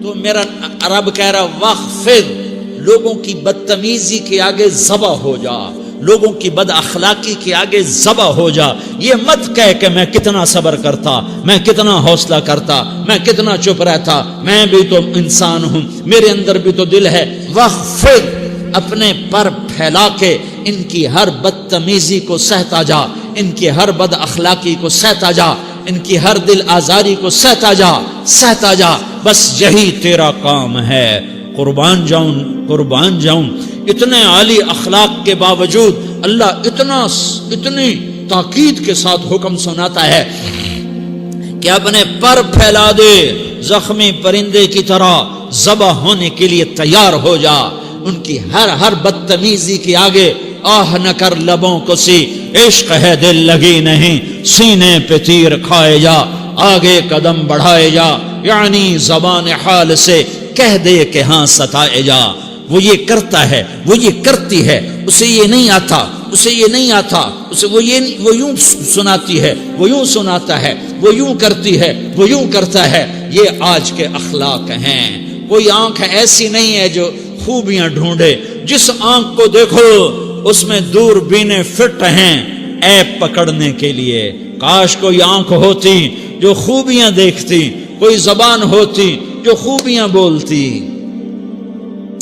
تو میرا رب کہہ رہا وخفض، لوگوں کی بدتمیزی کے آگے ذبح ہو جا، لوگوں کی بد اخلاقی کے آگے ذبح ہو جا. یہ مت کہہ کہ میں کتنا صبر کرتا، میں کتنا حوصلہ کرتا، میں کتنا چپ رہتا، میں بھی تو انسان ہوں، میرے اندر بھی تو دل ہے. وخفض، اپنے پر پھیلا کے ان کی ہر بدتمیزی کو سہتا جا، ان کی ہر بد اخلاقی کو سہتا جا، ان کی ہر دل آزاری کو سہتا جا، سہتا جا. بس یہی تیرا کام ہے. قربان جاؤں، قربان جاؤں. اتنے عالی اخلاق کے باوجود اللہ اتنی تاکید کے ساتھ حکم سناتا ہے کہ اپنے پر پھیلا دے، زخمی پرندے کی طرح ذبح ہونے کے لیے تیار ہو جا. ان کی ہر بدتمیزی کے آگے آہ نہ کر لبوں کو سی، عشق ہے دل لگی نہیں، سینے پہ تیر کھائے جا، آگے قدم بڑھائے جا، یعنی زبان حال سے کہہ دے کہ ہاں ستائے جا. وہ یہ کرتا ہے، وہ یہ کرتی ہے، اسے یہ نہیں آتا، اسے یہ نہیں آتا، اسے وہ یوں سناتی ہے، وہ یوں سناتا ہے، وہ یوں کرتی ہے، وہ یوں کرتا ہے. یہ آج کے اخلاق ہیں. کوئی آنکھ ایسی نہیں ہے جو خوبیاں ڈھونڈے. جس آنکھ کو دیکھو اس میں دوربینیں فٹ ہیں عیب پکڑنے کے لیے. کاش کوئی آنکھ ہوتی جو خوبیاں دیکھتی، کوئی زبان ہوتی جو خوبیاں بولتی.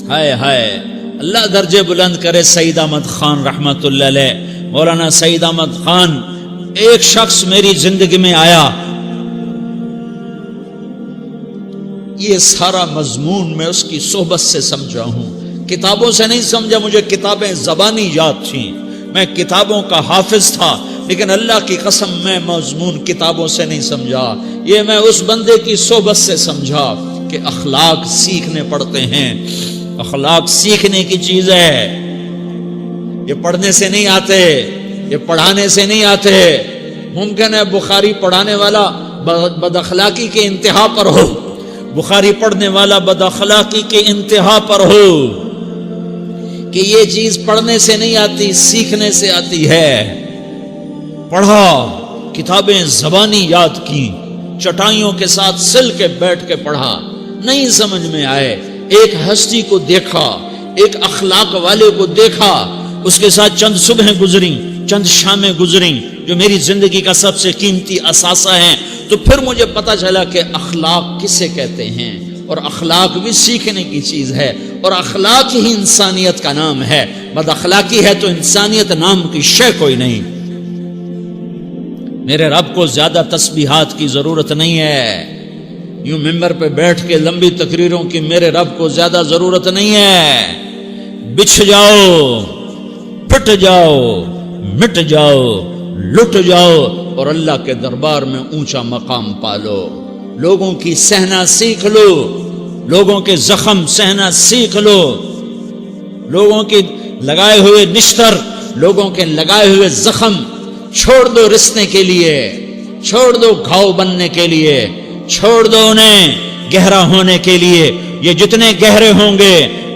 ہائے ہائے، اللہ درجے بلند کرے. سعید احمد خان رحمت اللہ علیہ، مولانا سعید احمد خان، ایک شخص میری زندگی میں آیا. یہ سارا مضمون میں اس کی صحبت سے سمجھا ہوں، کتابوں سے نہیں سمجھا. مجھے کتابیں زبانی یاد تھیں، میں کتابوں کا حافظ تھا، لیکن اللہ کی قسم میں مضمون کتابوں سے نہیں سمجھا. یہ میں اس بندے کی صحبت سے سمجھا کہ اخلاق سیکھنے پڑتے ہیں. اخلاق سیکھنے کی چیز ہے، یہ پڑھنے سے نہیں آتے، یہ پڑھانے سے نہیں آتے. ممکن ہے بخاری پڑھانے والا بد اخلاقی کے انتہا پر ہو، بخاری پڑھنے والا بد اخلاقی کے انتہا پر ہو، کہ یہ چیز پڑھنے سے نہیں آتی، سیکھنے سے آتی ہے. پڑھا، کتابیں زبانی یاد کی، چٹائیوں کے ساتھ سل کے بیٹھ کے پڑھا. نہیں سمجھ میں آئے، ایک ہستی کو دیکھا، ایک اخلاق والے کو دیکھا، اس کے ساتھ چند صبحیں گزری، چند شامیں گزری جو میری زندگی کا سب سے قیمتی اثاثہ ہیں. تو پھر مجھے پتا چلا کہ اخلاق کسے کہتے ہیں، اور اخلاق بھی سیکھنے کی چیز ہے، اور اخلاق ہی انسانیت کا نام ہے. بد اخلاقی ہے تو انسانیت نام کی شے کوئی نہیں. میرے رب کو زیادہ تسبیحات کی ضرورت نہیں ہے. یوں ممبر پہ بیٹھ کے لمبی تقریروں کی میرے رب کو زیادہ ضرورت نہیں ہے. بچھ جاؤ، پٹ جاؤ، مٹ جاؤ، لٹ جاؤ، اور اللہ کے دربار میں اونچا مقام پالو. لوگوں کی سہنا سیکھ لو، لوگوں کے زخم سہنا سیکھ لو، لوگوں کے لگائے ہوئے نشتر، لوگوں کے لگائے ہوئے زخم چھوڑ دو رسنے کے لیے، چھوڑ دو گھاؤ بننے کے لیے، چھوڑ دو انہیں گہرا ہونے کے لیے. یہ جتنے گہرے ہوں گے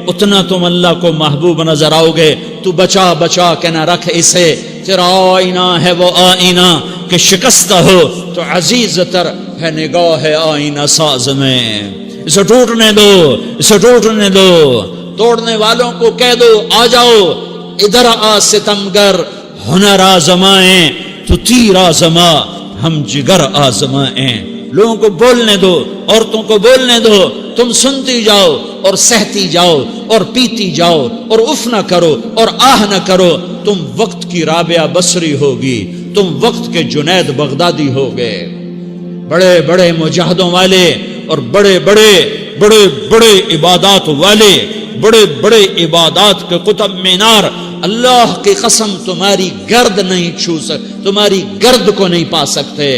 اتنا تم اللہ کو محبوب نظر آؤ گے. تو بچا بچا کے نہ رکھ اسے، تیرا آئینہ ہے وہ آئینہ کہ شکستہ ہو تو عزیز تر ہے نگاہ آئینہ ساز میں. اسے ٹوٹنے دو، اسے ٹوٹنے دو. توڑنے والوں کو کہہ دو آ جاؤ ادھر آ ستمگر، ہنر آزمائیں تو تیر آزما، ہم جگر آزمائیں. لوگوں کو بولنے دو، عورتوں کو بولنے دو، تم سنتی جاؤ اور سہتی جاؤ اور پیتی جاؤ اور اف نہ کرو اور آہ نہ کرو. تم وقت کی رابعہ بصری ہوگی، تم وقت کے جنید بغدادی ہوگے. بڑے بڑے مجاہدوں والے اور بڑے بڑے بڑے بڑے عبادات والے، بڑے بڑے عبادات کے قطب مینار، اللہ کی قسم تمہاری گرد نہیں چھو سکتے، تمہاری گرد کو نہیں پا سکتے.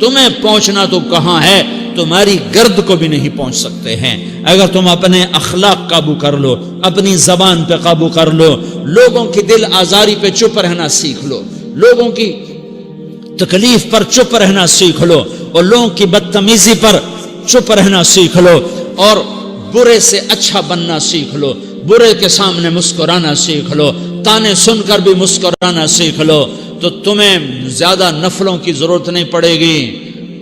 تمہیں پہنچنا تو کہاں ہے، تمہاری گرد کو بھی نہیں پہنچ سکتے ہیں. اگر تم اپنے اخلاق قابو کر لو، اپنی زبان پہ قابو کر لو، لوگوں کی دل آزاری پہ چپ رہنا سیکھ لو، لوگوں کی تکلیف پر چپ رہنا سیکھ لو، اور لوگوں کی بدتمیزی پر چپ رہنا سیکھ لو، اور برے سے اچھا بننا سیکھ لو، برے کے سامنے مسکرانا سیکھ لو، تانے سن کر بھی مسکرانا سیکھ لو، تو تمہیں زیادہ نفلوں کی ضرورت نہیں پڑے گی.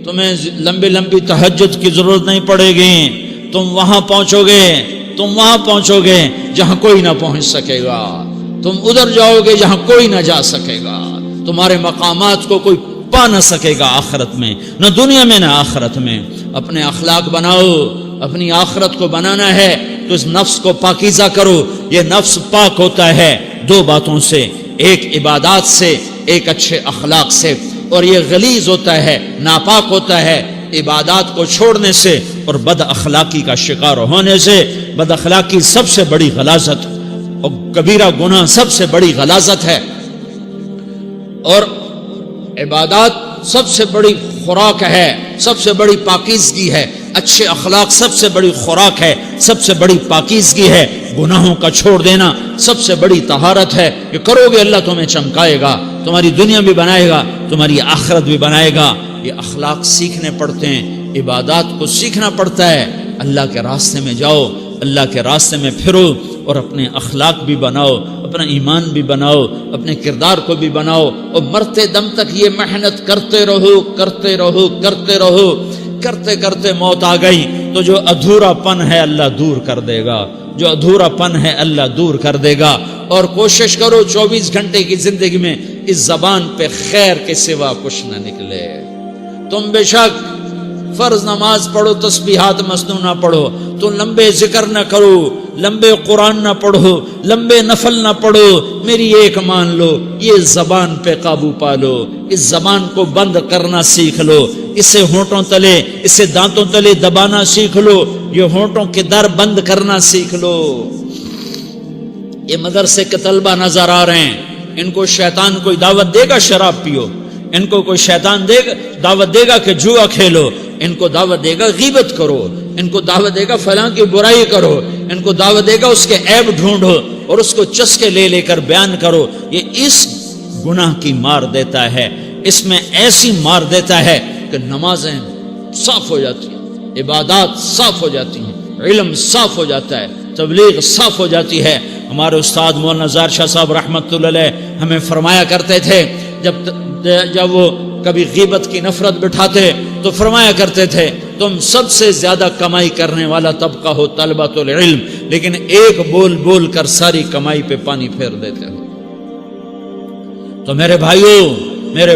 تمہیں لمبی لمبی تہجد کی ضرورت نہیں پڑے گی. تم وہاں پہنچو گے جہاں کوئی نہ پہنچ سکے گا. تم ادھر جاؤ گے جہاں کوئی نہ جا سکے گا. تمہارے مقامات کو کوئی پا نہ سکے گا آخرت میں، نہ دنیا میں نہ آخرت میں. اپنے اخلاق بناؤ. اپنی آخرت کو بنانا ہے تو اس نفس کو پاکیزہ کرو. یہ نفس پاک ہوتا ہے دو باتوں سے، ایک عبادات سے، ایک اچھے اخلاق سے. اور یہ غلیظ ہوتا ہے، ناپاک ہوتا ہے عبادات کو چھوڑنے سے اور بد اخلاقی کا شکار ہونے سے. بد اخلاقی سب سے بڑی غلاظت اور کبیرہ گناہ سب سے بڑی غلاظت ہے، اور عبادات سب سے بڑی خوراک ہے، سب سے بڑی پاکیزگی ہے. اچھے اخلاق سب سے بڑی خوراک ہے، سب سے بڑی پاکیزگی ہے. گناہوں کا چھوڑ دینا سب سے بڑی طہارت ہے. یہ کرو گے اللہ تمہیں چمکائے گا، تمہاری دنیا بھی بنائے گا، تمہاری آخرت بھی بنائے گا. یہ اخلاق سیکھنے پڑتے ہیں، عبادات کو سیکھنا پڑتا ہے. اللہ کے راستے میں جاؤ، اللہ کے راستے میں پھرو اور اپنے اخلاق بھی بناؤ، اپنا ایمان بھی بناؤ، اپنے کردار کو بھی بناؤ. اور مرتے دم تک یہ محنت کرتے رہو کرتے رہو کرتے رہو. کرتے کرتے موت آ گئی تو جو ادھورا پن ہے اللہ دور کر دے گا، جو ادھورا پن ہے اللہ دور کر دے گا. اور کوشش کرو 24 گھنٹے کی زندگی میں اس زبان پہ خیر کے سوا کچھ نہ نکلے. تم بے شک فرض نماز پڑھو، تسبیحات مسنون نہ پڑھو، تو لمبے ذکر نہ کرو، لمبے قرآن نہ پڑھو، لمبے نفل نہ پڑھو. میری ایک مان لو، یہ زبان پہ قابو پالو. اس زبان کو بند کرنا سیکھ لو. اسے ہونٹوں تلے، اسے دانتوں تلے دبانا سیکھ لو. یہ ہونٹوں کے در بند کرنا سیکھ لو. یہ مدرسے کے طلبہ نظر آ رہے ہیں، ان کو شیطان کوئی دعوت دے گا شراب پیو، ان کو کوئی شیطان دعوت دے گا کہ جوا کھیلو، ان کو دعوت دے گا غیبت کرو، ان کو دعوت دے گا فلاں کی برائی کرو، ان کو دعوت دے گا اس کے عیب ڈھونڈو اور اس کو چسکے لے لے کر بیان کرو. یہ اس گناہ کی مار دیتا ہے، اس میں ایسی مار دیتا ہے کہ نمازیں صاف ہو جاتی ہیں، عبادات صاف ہو جاتی ہیں، علم صاف ہو جاتا ہے، تبلیغ صاف ہو جاتی ہے. ہمارے استاد مولانا زار شاہ صاحب رحمۃ اللہ علیہ ہمیں فرمایا کرتے تھے، جب وہ کبھی غیبت کی نفرت بٹھاتے تو فرمایا کرتے تھے تم سب سے زیادہ کمائی کرنے والا طبقہ ہو طلبۃ العلم، لیکن ایک بول بول کر ساری کمائی پہ پانی پھیر دیتے ہو. تو میرے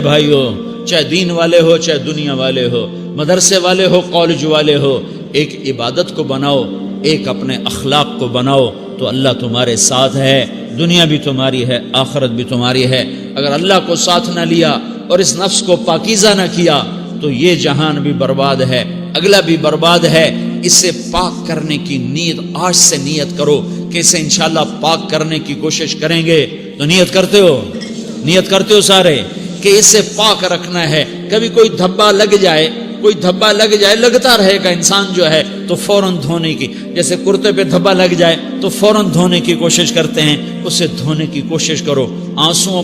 بھائیوں چاہے دین والے ہو چاہے دنیا والے ہو، مدرسے والے ہو کالج والے ہو، ایک عبادت کو بناؤ، ایک اپنے اخلاق کو بناؤ تو اللہ تمہارے ساتھ ہے. دنیا بھی تمہاری ہے، آخرت بھی تمہاری ہے. اگر اللہ کو ساتھ نہ لیا اور اس نفس کو پاکیزہ نہ کیا تو یہ جہان بھی برباد ہے، اگلا بھی برباد ہے. اسے پاک کرنے کی نیت آج سے نیت کرو کہ اسے انشاءاللہ پاک کرنے کی کوشش کریں گے. تو نیت کرتے ہو سارے کہ اسے پاک رکھنا ہے. کبھی کوئی دھبا لگ جائے، لگتا رہے گا انسان جو ہے تو فوراً دھونے کی، جیسے کرتے پہ دھبا لگ جائے تو فوراً دھونے کی کوشش کرتے ہیں، اسے دھونے کی کوشش کرو. آنسوؤں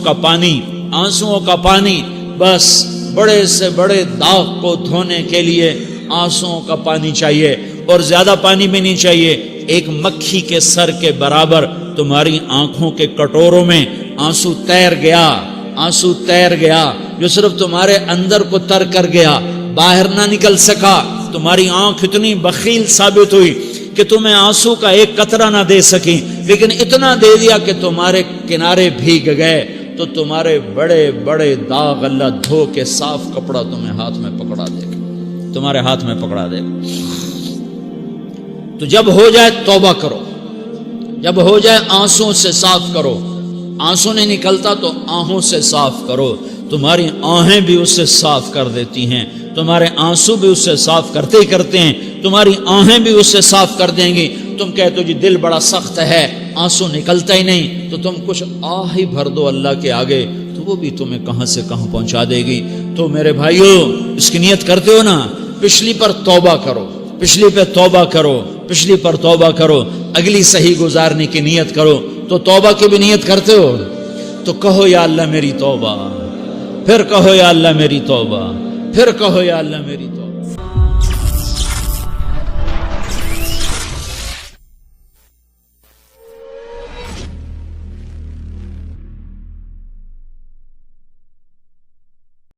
کا پانی بس بڑے سے بڑے داغ کو دھونے کے لیے آنسوؤں کا پانی چاہیے، اور زیادہ پانی بھی نہیں چاہیے. ایک مکھی کے سر کے برابر تمہاری آنکھوں کے کٹوروں میں آنسو تیر گیا جو صرف تمہارے اندر کو تر کر گیا، باہر نہ نکل سکا. تمہاری آنکھ اتنی بخیل ثابت ہوئی کہ تمہیں آنسو کا ایک قطرہ نہ دے سکی، لیکن اتنا دے دیا کہ تمہارے کنارے بھیگ گئے. تو تمہارے بڑے بڑے داغ اللہ دھو کے صاف کپڑا تمہیں ہاتھ میں پکڑا دے گا، تمہارے ہاتھ میں پکڑا دے گا. تو جب ہو جائے توبہ کرو، جب ہو جائے آنسوں سے صاف کرو. آنسو نہیں نکلتا تو آہوں سے صاف کرو. تمہاری آہیں بھی اس سے صاف کر دیتی ہیں، تمہارے آنسو بھی اس سے صاف کرتے ہیں، تمہاری آہیں بھی اس سے صاف کر دیں گی. تم کہتے ہو جی دل بڑا سخت ہے، آنسو نکلتا ہی نہیں، تو تم کچھ آہ ہی بھر دو اللہ کے آگے، تو وہ بھی تمہیں کہاں سے کہاں پہنچا دے گی. تو میرے بھائیو اس کی نیت کرتے ہو نا، پچھلی پر توبہ کرو، پچھلی پر توبہ کرو، اگلی صحیح گزارنے کی نیت کرو. تو توبہ کی بھی نیت کرتے ہو تو کہو یا اللہ میری توبہ، پھر کہو یا اللہ میری توبہ، پھر کہو یا اللہ میری توبہ.